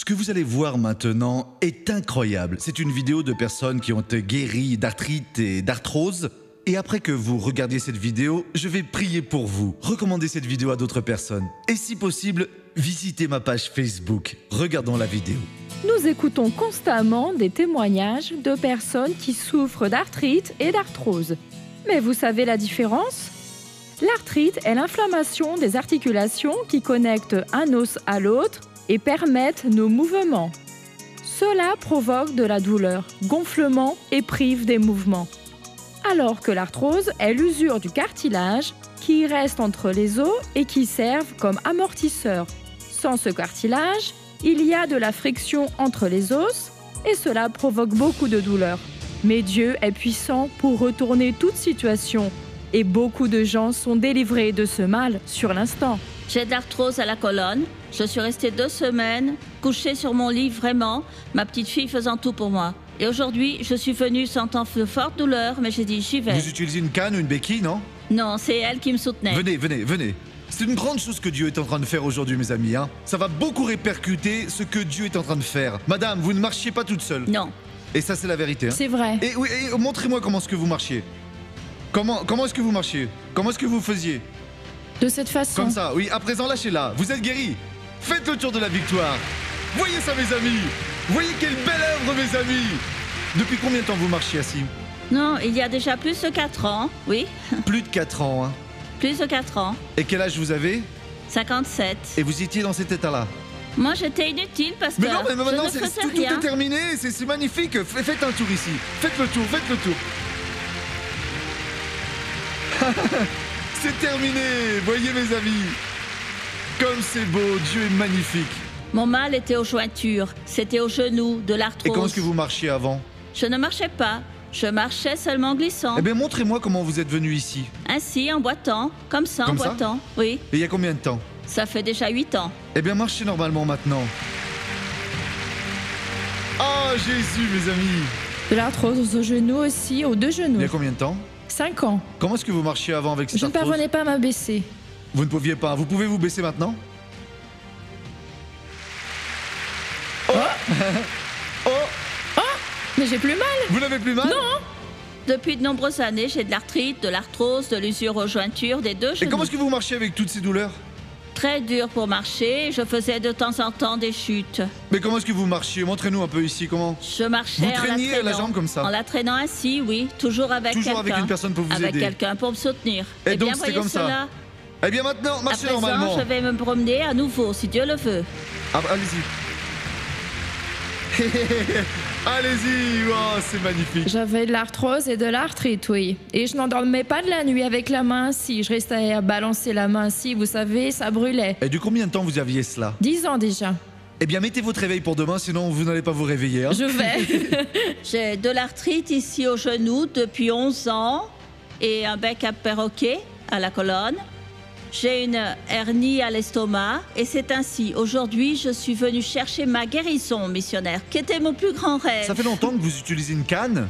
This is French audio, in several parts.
Ce que vous allez voir maintenant est incroyable. C'est une vidéo de personnes qui ont été guéries d'arthrite et d'arthrose. Et après que vous regardiez cette vidéo, je vais prier pour vous. Recommandez cette vidéo à d'autres personnes. Et si possible, visitez ma page Facebook. Regardons la vidéo. Nous écoutons constamment des témoignages de personnes qui souffrent d'arthrite et d'arthrose. Mais vous savez la différence ? L'arthrite est l'inflammation des articulations qui connectent un os à l'autre et permettent nos mouvements. Cela provoque de la douleur, gonflement et prive des mouvements. Alors que l'arthrose est l'usure du cartilage qui reste entre les os et qui servent comme amortisseur. Sans ce cartilage, il y a de la friction entre les os et cela provoque beaucoup de douleur. Mais Dieu est puissant pour retourner toute situation et beaucoup de gens sont délivrés de ce mal sur l'instant. J'ai de l'arthrose à la colonne. Je suis restée 2 semaines couchée sur mon lit, vraiment, ma petite fille faisant tout pour moi. Et aujourd'hui, je suis venue sentant de fortes douleurs, mais j'ai dit j'y vais. Vous utilisez une canne ou une béquille, non? Non, c'est elle qui me soutenait. Venez. C'est une grande chose que Dieu est en train de faire aujourd'hui, mes amis. Ça va beaucoup répercuter ce que Dieu est en train de faire. Madame, vous ne marchiez pas toute seule. Non. Et ça, c'est la vérité. C'est vrai. Et montrez-moi comment est-ce que vous marchiez. Comment est-ce que vous marchiez? Comment est-ce que vous faisiez? De cette façon. Comme ça, oui. À présent, lâchez-la. Vous êtes guéris. Faites le tour de la victoire. Voyez ça, mes amis. Voyez quelle belle œuvre, mes amis. Depuis combien de temps vous marchiez assis? Non, il y a déjà plus de 4 ans, oui. Plus de 4 ans. Plus de 4 ans. Et quel âge vous avez? 57. Et vous étiez dans cet état-là? Moi, j'étais inutile parce que mais maintenant, je ne faisais tout rien. est terminé. C'est magnifique. Faites un tour ici. Faites le tour. C'est terminé. Voyez, mes amis. Comme c'est beau. Dieu est magnifique. Mon mal était aux jointures. C'était aux genoux, de l'arthrose. Et comment est-ce que vous marchiez avant? Je ne marchais pas. Je marchais seulement glissant. Eh bien, montrez-moi comment vous êtes venu ici. Ainsi, en boitant. Comme ça, en Comme ça boitant. Oui. Et il y a combien de temps? Ça fait déjà 8 ans. Eh bien, marchez normalement maintenant. Oh, Jésus, mes amis. De l'arthrose aux genoux aussi, aux 2 genoux. Il y a combien de temps? 5 ans. Comment est-ce que vous marchiez avant avec cette Je ne arthrose? parvenais pas à m'abaisser. Vous ne pouviez pas. Vous pouvez vous baisser maintenant? Oh. Oh. Mais j'ai plus mal. Vous n'avez plus mal? Non. Depuis de nombreuses années, j'ai de l'arthrite, de l'arthrose, de l'usure aux jointures, des 2 Et genoux. comment est-ce que vous marchiez avec toutes ces douleurs? Très dur pour marcher. Je faisais de temps en temps des chutes. Mais comment est-ce que vous marchiez? Montrez-nous un peu ici, comment? Je marchais Vous en la traîniez traînant. la jambe comme ça? En la traînant ainsi, oui. Toujours avec Toujours quelqu'un. avec une personne pour vous Avec aider. quelqu'un pour me soutenir. Et Eh donc, bien, c'était voyez comme ça. cela. Eh bien, maintenant, À marchez présent, normalement. je vais me promener à nouveau, si Dieu le veut. Ah, allez-y. Allez-y. Oh, c'est magnifique. J'avais de l'arthrose et de l'arthrite, oui. Et je n'endormais pas de la nuit avec la main ainsi. Je restais à balancer la main ainsi, vous savez, ça brûlait. Et du combien de temps vous aviez cela? 10 ans déjà. Eh bien, mettez votre réveil pour demain, sinon vous n'allez pas vous réveiller. Je vais. J'ai de l'arthrite ici au genou depuis 11 ans et un bec à perroquet à la colonne. J'ai une hernie à l'estomac et c'est ainsi. Aujourd'hui, je suis venue chercher ma guérison, missionnaire, qui était mon plus grand rêve. Ça fait longtemps que vous utilisez une canne?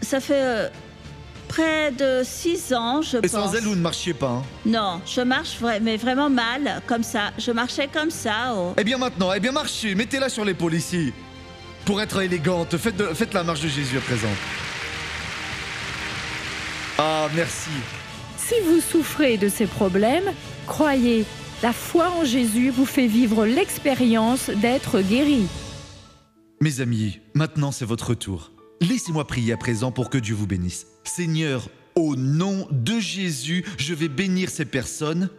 Ça fait près de 6 ans, je Et pense. sans elle, vous ne marchiez pas. Non, je marche mais vraiment mal, comme ça. Je marchais comme ça. Oh. Eh bien maintenant, marchez, mettez-la sur l'épaule ici. Pour être élégante, faites la marche de Jésus à présent. Ah, merci. Si vous souffrez de ces problèmes, croyez, la foi en Jésus vous fait vivre l'expérience d'être guéri. Mes amis, maintenant c'est votre tour. Laissez-moi prier à présent pour que Dieu vous bénisse. Seigneur, au nom de Jésus, je vais bénir ces personnes.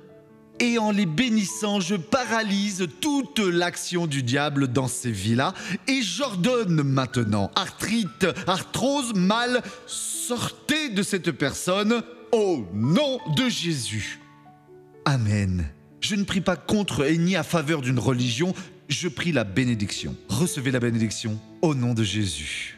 Et en les bénissant, je paralyse toute l'action du diable dans ces vies-là. Et j'ordonne maintenant, arthrite, arthrose, mal, sortez de cette personne au nom de Jésus. Amen. Je ne prie pas contre et ni à faveur d'une religion, je prie la bénédiction. Recevez la bénédiction au nom de Jésus.